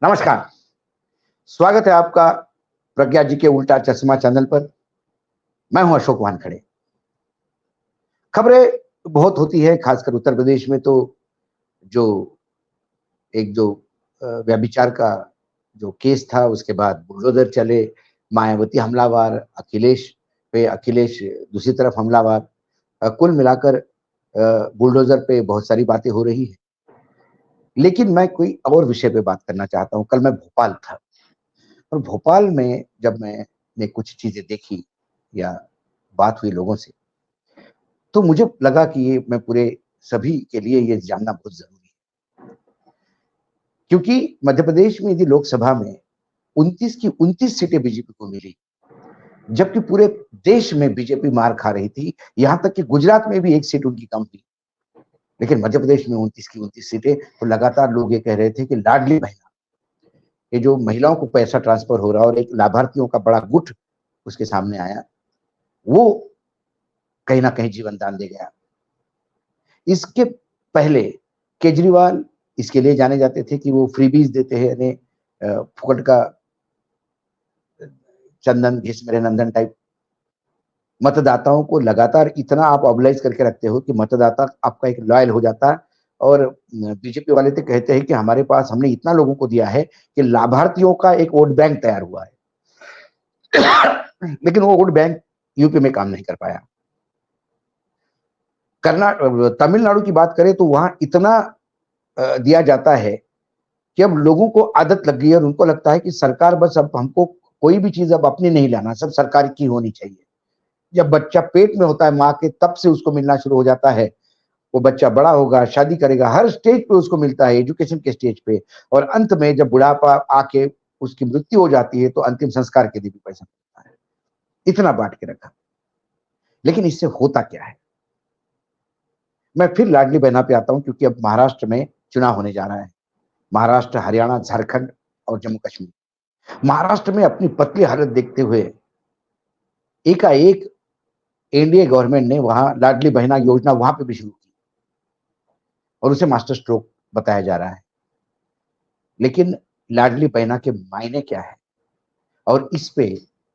नमस्कार, स्वागत है आपका प्रज्ञा जी के उल्टा चश्मा चैनल पर। मैं हूं अशोक वानखड़े। खबरें बहुत होती है, खासकर उत्तर प्रदेश में तो जो एक जो व्यभिचार का जो केस था, उसके बाद बुलडोजर चले, मायावती हमलावर, अखिलेश दूसरी तरफ हमलावर। कुल मिलाकर बुलडोजर पे बहुत सारी बातें हो रही हैं। लेकिन मैं कोई और विषय पे बात करना चाहता हूं। कल मैं भोपाल था और भोपाल में जब मैंने कुछ चीजें देखी या बात हुई लोगों से, तो मुझे लगा कि ये मैं पूरे सभी के लिए ये जानना बहुत जरूरी है। क्योंकि मध्य प्रदेश में यदि लोकसभा में 29 की 29 सीटें बीजेपी को मिली, जबकि पूरे देश में बीजेपी मार खा रही थी, यहां तक कि गुजरात में भी एक सीट उनकी कम थी, लेकिन मध्य प्रदेश में 29 की 29 सीटें। तो लगातार लोग ये कह रहे थे कि लाडली बहना, ये जो महिलाओं को पैसा ट्रांसफर हो रहा है और एक लाभार्थियों का बड़ा गुट उसके सामने आया, वो कहीं ना कहीं जीवन दान दे गया। इसके पहले केजरीवाल इसके लिए जाने जाते थे कि वो फ्रीबीज देते हैं, यानी फुकट का चंदन घिस मेरे नंदन टाइप। मतदाताओं को लगातार इतना आप ऑबलाइज करके रखते हो कि मतदाता आपका एक लॉयल हो जाता है। और बीजेपी वाले तो कहते हैं कि हमारे पास हमने इतना लोगों को दिया है कि लाभार्थियों का एक वोट बैंक तैयार हुआ है। लेकिन वो वोट बैंक यूपी में काम नहीं कर पाया। तमिलनाडु की बात करें तो वहां इतना दिया जाता है कि अब लोगों को आदत लग गई है और उनको लगता है कि सरकार बस अब हमको कोई भी चीज अब अपनी नहीं लाना, सब सरकार की होनी चाहिए। जब बच्चा पेट में होता है माँ के, तब से उसको मिलना शुरू हो जाता है। वो बच्चा बड़ा होगा, शादी करेगा, हर स्टेज पे उसको मिलता है, एजुकेशन के स्टेज पे। और अंत में जब बुढ़ापा आके उसकी मृत्यु हो जाती है, तो अंतिम संस्कार के लिए भी पैसा मिलता है। इतना बांट के रखा। लेकिन इससे होता क्या है? मैं फिर लाडली बहना पे आता हूं, क्योंकि अब महाराष्ट्र में चुनाव होने जा रहा है। महाराष्ट्र, हरियाणा, झारखंड और जम्मू कश्मीर। महाराष्ट्र में अपनी पतली हालत देखते हुए एकाएक एनडीए गवर्नमेंट ने वहां लाडली बहना योजना वहां पे भी शुरू की और उसे मास्टर स्ट्रोक बताया जा रहा है। लेकिन लाडली बहना के मायने क्या है और इस पे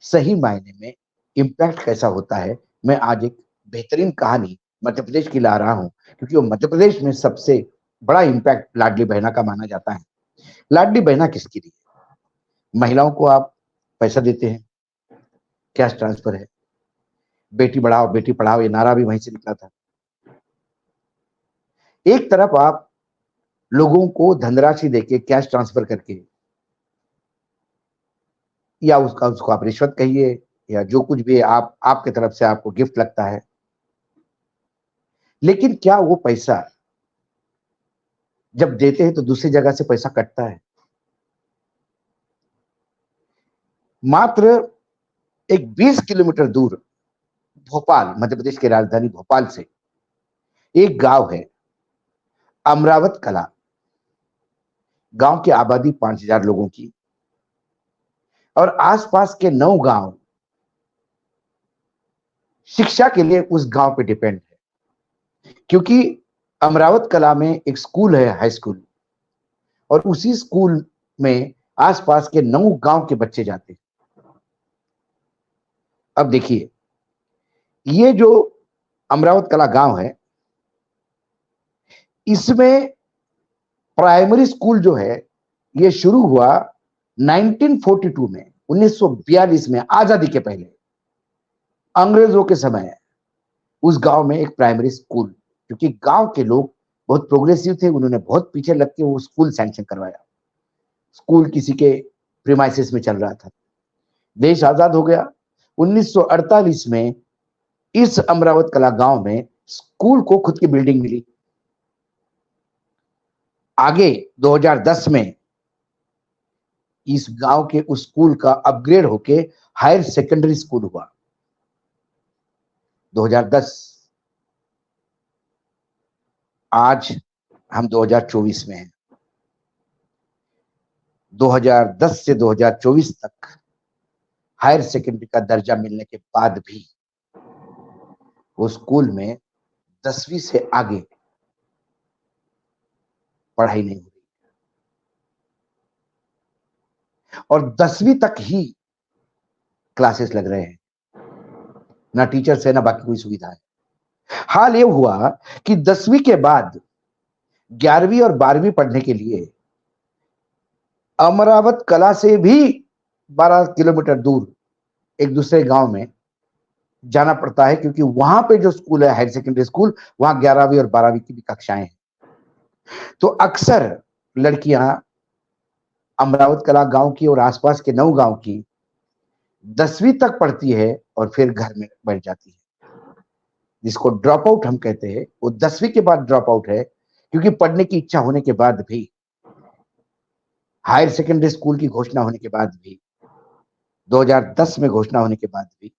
सही मायने में इम्पैक्ट कैसा होता है, मैं आज एक बेहतरीन कहानी मध्य प्रदेश की ला रहा हूं, क्योंकि वो मध्य प्रदेश में सबसे बड़ा इम्पैक्ट लाडली बहना का माना जाता है। लाडली बहना किसके लिए? महिलाओं को आप पैसा देते हैं, कैश ट्रांसफर है। बेटी बढ़ाओ बेटी पढ़ाओ, ये नारा भी वहीं से निकला था। एक तरफ आप लोगों को धनराशि देके, कैश ट्रांसफर करके, या उसका उसको आप रिश्वत कहिए या जो कुछ भी आप आपके तरफ से आपको गिफ्ट लगता है, लेकिन क्या वो पैसा जब देते हैं तो दूसरी जगह से पैसा कटता है? मात्र एक 20 किलोमीटर दूर भोपाल, मध्य प्रदेश की राजधानी भोपाल से एक गांव है अमरावत कला। गांव की आबादी 5,000 लोगों की, और आसपास के 9 गांव शिक्षा के लिए उस गांव पे डिपेंड है। क्योंकि अमरावत कला में एक स्कूल है, हाई स्कूल, और उसी स्कूल में आसपास के 9 गांव के बच्चे जाते हैं। अब देखिए, ये जो अमरावत कला गांव है, इसमें प्राइमरी स्कूल जो है, ये शुरू हुआ 1942 में, 1942 में, आजादी के पहले, अंग्रेजों के समय। उस गांव में एक प्राइमरी स्कूल, क्योंकि गांव के लोग बहुत प्रोग्रेसिव थे, उन्होंने बहुत पीछे लग के वो स्कूल सैंक्शन करवाया। स्कूल किसी के प्रीमाइसेस में चल रहा था। देश आजाद हो गया। 1948 में इस अमरावत कला गांव में स्कूल को खुद की बिल्डिंग मिली। आगे 2010 में इस गांव के उस स्कूल का अपग्रेड होके हायर सेकेंडरी स्कूल हुआ। 2010, आज हम 2024 में हैं। 2010 से 2024 तक हायर सेकेंडरी का दर्जा मिलने के बाद भी वो स्कूल में 10वीं से आगे पढ़ाई नहीं हो रही। और 10वीं तक ही क्लासेस लग रहे हैं, ना टीचर्स है ना बाकी कोई सुविधा है। हाल ये हुआ कि 10वीं के बाद 11वीं और 12वीं पढ़ने के लिए अमरावत कला से भी 12 किलोमीटर दूर एक दूसरे गांव में जाना पड़ता है, क्योंकि वहां पे जो स्कूल है हायर सेकेंडरी स्कूल, वहां 11वीं और 12वीं की भी कक्षाएं हैं। तो अक्सर लड़कियां अमरावत कला गांव की और आसपास के 9 गांव की 10वीं तक पढ़ती है और फिर घर में बैठ जाती है, जिसको ड्रॉप आउट हम कहते हैं। वो 10वीं के बाद ड्रॉप आउट है, क्योंकि पढ़ने की इच्छा होने के बाद भी, हायर सेकेंडरी स्कूल की घोषणा होने के बाद भी, 2010 में घोषणा होने के बाद भी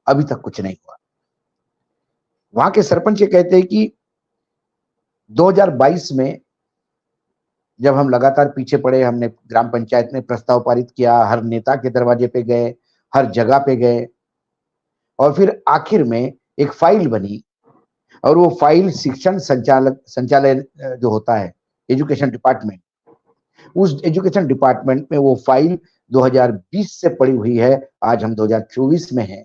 अभी तक कुछ नहीं हुआ। वहां के सरपंच ये कहते हैं कि 2022 में जब हम लगातार पीछे पड़े, हमने ग्राम पंचायत में प्रस्ताव पारित किया, हर नेता के दरवाजे पे गए, हर जगह पे गए, और फिर आखिर में एक फाइल बनी, और वो फाइल शिक्षण संचालय जो होता है, एजुकेशन डिपार्टमेंट, उस एजुकेशन डिपार्टमेंट में वो फाइल 2020 से पड़ी हुई है। आज हम 2024 में हैं।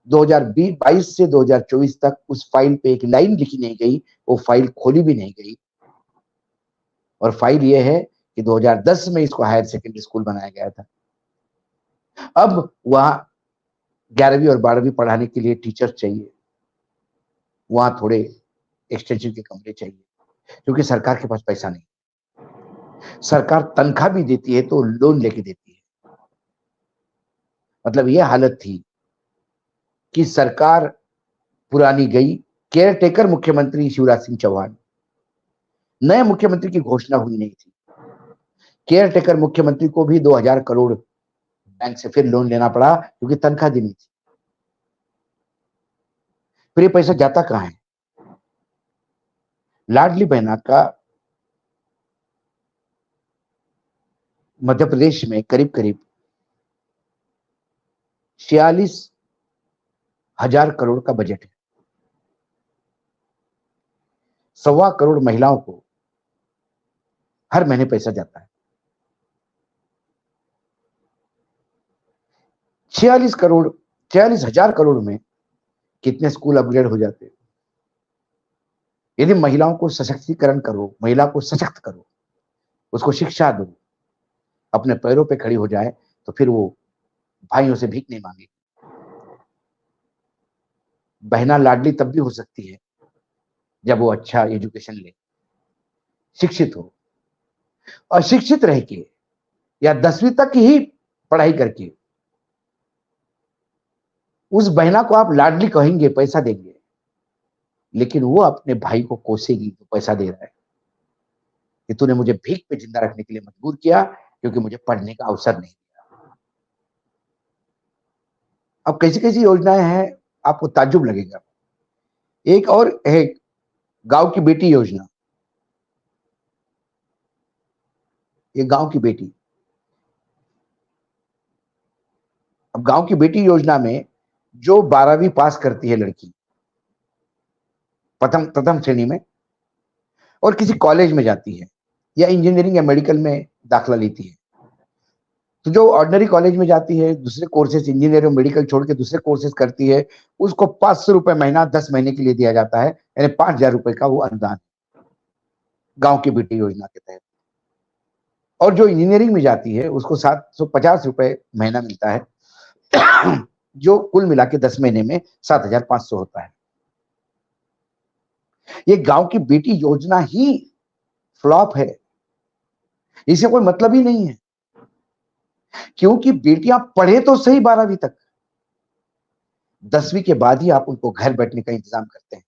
2022 से 2024 तक उस फाइल पे एक लाइन लिखी नहीं गई, वो फाइल खोली भी नहीं गई। और फाइल ये है कि 2010 में इसको हायर सेकेंडरी स्कूल बनाया गया था। अब वहां 11वीं और 12वीं पढ़ाने के लिए टीचर चाहिए, वहां थोड़े एक्सटेंशन के कमरे चाहिए, क्योंकि सरकार के पास पैसा नहीं। सरकार तनख्वाह भी देती है तो लोन लेके देती है। मतलब ये हालत थी कि सरकार पुरानी गई, केयर टेकर मुख्यमंत्री शिवराज सिंह चौहान, नए मुख्यमंत्री की घोषणा हुई नहीं थी। केयर टेकर मुख्यमंत्री को भी 2000 करोड़ बैंक से फिर लोन लेना पड़ा, क्योंकि तनख्वाह देनी थी। फिर ये पैसा जाता कहां है? लाडली बहना का मध्य प्रदेश में करीब करीब 46,000 करोड़ का बजट है। 1.25 करोड़ महिलाओं को हर महीने पैसा जाता है। 46,000 करोड़ में कितने स्कूल अपग्रेड हो जाते? यदि महिलाओं को सशक्तिकरण करो, महिला को सशक्त करो, उसको शिक्षा दो, अपने पैरों पे खड़ी हो जाए, तो फिर वो भाइयों से भीख नहीं मांगेगी। बहना लाडली तब भी हो सकती है जब वो अच्छा एजुकेशन ले, शिक्षित हो। अशिक्षित रह के या 10वीं तक ही पढ़ाई करके उस बहना को आप लाडली कहेंगे, पैसा देंगे, लेकिन वो अपने भाई को कोसेगी जो पैसा दे रहा है कि तूने मुझे भीख पे जिंदा रखने के लिए मजबूर किया, क्योंकि मुझे पढ़ने का अवसर नहीं दिया। अब कैसी कैसी योजनाएं हैं, आपको ताज्जुब लगेगा। एक और है गांव की बेटी योजना। ये गांव की बेटी, अब गांव की बेटी योजना में जो 12वीं पास करती है लड़की, प्रथम प्रथम श्रेणी में, और किसी कॉलेज में जाती है या इंजीनियरिंग या मेडिकल में दाखिला लेती है, तो जो ऑर्डिनरी कॉलेज में जाती है, दूसरे कोर्सेज, इंजीनियरिंग और मेडिकल छोड़ के दूसरे कोर्सेज करती है, उसको 500 रुपए महीना 10 महीने के लिए दिया जाता है, यानी 5,000 रुपए का वो अनुदान, गांव की बेटी योजना के तहत। और जो इंजीनियरिंग में जाती है उसको 750 रुपए महीना मिलता है, जो कुल मिला के 10 महीने में 7,500 होता है। ये गांव की बेटी योजना ही फ्लॉप है, इसे कोई मतलब ही नहीं है, क्योंकि बेटियां पढ़े तो सही 12वीं तक, 10वीं के बाद ही आप उनको घर बैठने का इंतजाम करते हैं।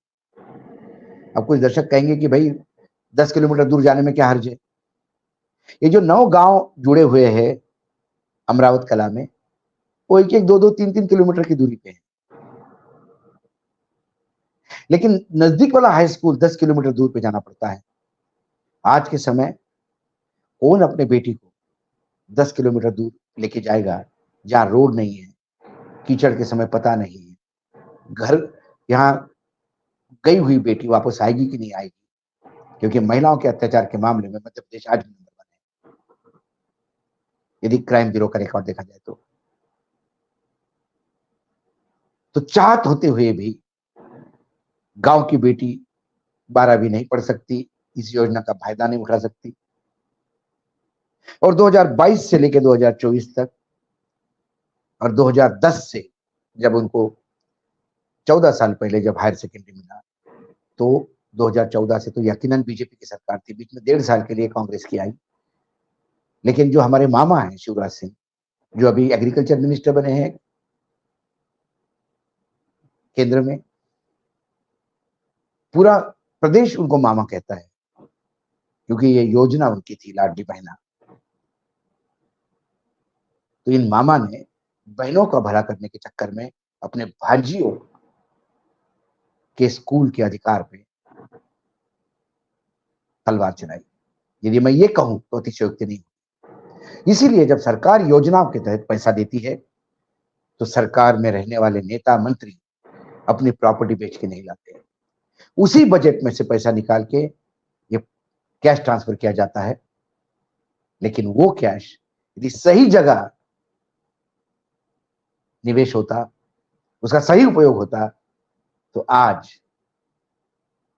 अब कुछ दर्शक कहेंगे कि भाई 10 किलोमीटर दूर जाने में क्या हर्ज है? ये जो 9 गांव जुड़े हुए हैं अमरावत कला में, वो एक एक 2-2 3-3 किलोमीटर की दूरी पे है, लेकिन नजदीक वाला हाई स्कूल 10 किलोमीटर दूर पे जाना पड़ता है। आज के समय कौन अपने बेटी को 10 किलोमीटर दूर लेके जाएगा, जहां रोड नहीं है, कीचड़ के समय पता नहीं है, घर, यहाँ गई हुई बेटी वापस आएगी कि नहीं आएगी, क्योंकि महिलाओं के अत्याचार के मामले में मध्य प्रदेश आज भी नंबर 1 है। यदि क्राइम ब्यूरो का रिकॉर्ड देखा जाए तो चाहत होते हुए भी गांव की बेटी 12वीं नहीं पढ़ सकती, इस योजना का फायदा नहीं उठा सकती। और 2022 से लेकर 2024 तक और 2010 से जब उनको 14 साल पहले जब हायर सेकेंडरी मिला, तो 2014 से तो यकीनन बीजेपी की सरकार थी, बीच में 1.5 साल के लिए कांग्रेस की आई। लेकिन जो हमारे मामा हैं शिवराज सिंह, जो अभी एग्रीकल्चर मिनिस्टर बने हैं केंद्र में, पूरा प्रदेश उनको मामा कहता है, क्योंकि ये योजना उनकी थी, लाडली बहना। तो इन मामा ने बहनों का भला करने के चक्कर में अपने भांजियों के स्कूल के अधिकार पे तलवार चलाई। यदि मैं ये कहूं तो अतिशयोक्ति नहीं। इसीलिए जब सरकार योजनाओं के तहत पैसा देती है तो सरकार में रहने वाले नेता मंत्री अपनी प्रॉपर्टी बेच के नहीं लाते। उसी बजट में से पैसा निकाल के ये कैश ट्रांसफर किया जाता है। लेकिन वो कैश यदि सही जगह निवेश होता, उसका सही उपयोग होता, तो आज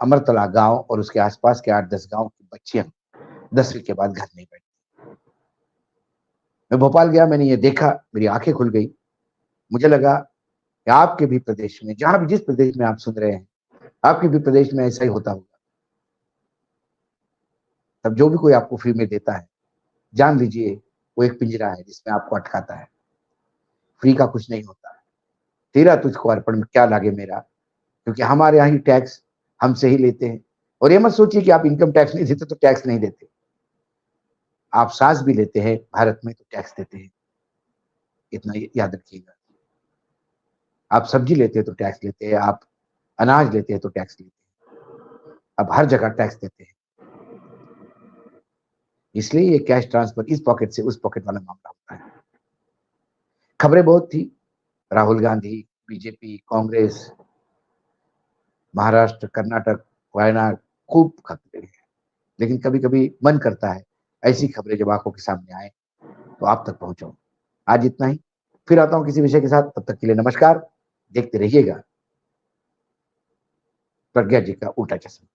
अमरतला गांव और उसके आसपास के 8-10 गांव की बच्चियां 10वीं के बाद घर नहीं बैठती। मैं भोपाल गया, मैंने ये देखा, मेरी आंखें खुल गई। मुझे लगा कि आपके भी प्रदेश में, जहां भी जिस प्रदेश में आप सुन रहे हैं, आपके भी प्रदेश में ऐसा ही होता होगा। तब जो भी कोई आपको फ्री में देता है, जान लीजिए वो एक पिंजरा है जिसमें आपको अटकाता है। फ्री का कुछ नहीं होता। तेरा तुझको अर्पण क्या लागे मेरा, क्योंकि हमारे यहाँ ही टैक्स हमसे ही लेते हैं। और ये मत सोचिए कि आप इनकम टैक्स नहीं देते तो टैक्स नहीं देते। आप सांस भी लेते हैं भारत में तो टैक्स देते हैं, इतना याद रखिएगा। आप सब्जी लेते हैं तो टैक्स लेते हैं, आप अनाज लेते हैं तो टैक्स लेते हैं, अब हर जगह टैक्स देते हैं। इसलिए ये कैश ट्रांसफर इस पॉकेट से उस पॉकेट वाला मामला होता है। खबरें बहुत थी, राहुल गांधी, बीजेपी, कांग्रेस, महाराष्ट्र, कर्नाटक, वायनाड, खूब खबरें हैं। लेकिन कभी कभी मन करता है ऐसी खबरें जब आंखों के सामने आए तो आप तक पहुंचाऊं। आज इतना ही, फिर आता हूं किसी विषय के साथ। तब तक के लिए नमस्कार। देखते रहिएगा प्रज्ञा जी का उल्टा चश्मा।